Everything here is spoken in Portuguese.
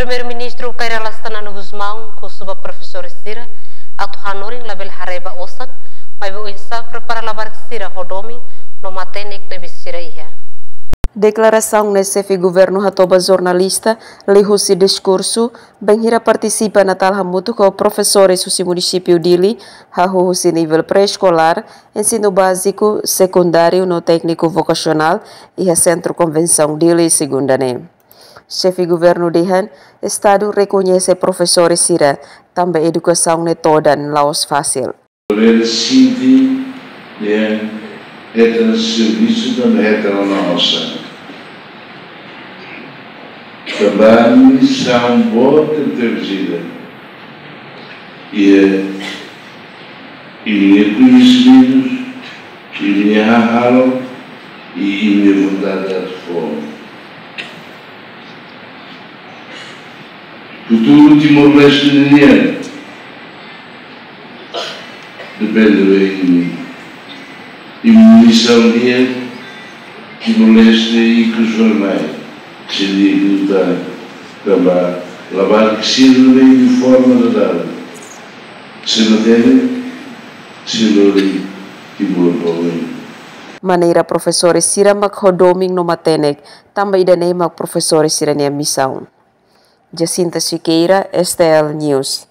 Primeiro-Ministro Kairala Stanano Guzmão, com sua professora Sira, atu hanoring label hareba osan, mas o insa prepara labar Sira rodomi, no matenek na Sira iha. Declaração na chefe governo hatoba jornalista, lihusi discurso, benhira participa na tal hamutu com professores do município Dili, hahusi nível pré-escolar, ensino básico, secundário no técnico vocacional e a centro convenção Dili segunda nem. Chefe governo dihan, Estado reconhece professores Sira, também educação ne toda laos fácil. Het serviço também é a nossa. Também missão boa introduzida. E minha conhecimentos, e minha raro, e minha vontade de fome. Futuro Timor-Leste União depende de mim. E munição de Timor-Leste e que os vermelhos seria que lutar também lavar que se de forma de dar se matéria se lori Timor-Leste. Maneira professores Sira maghodoming no matenek, também da mag professores Sira niya missão. Jacinta Siqueira, STL News.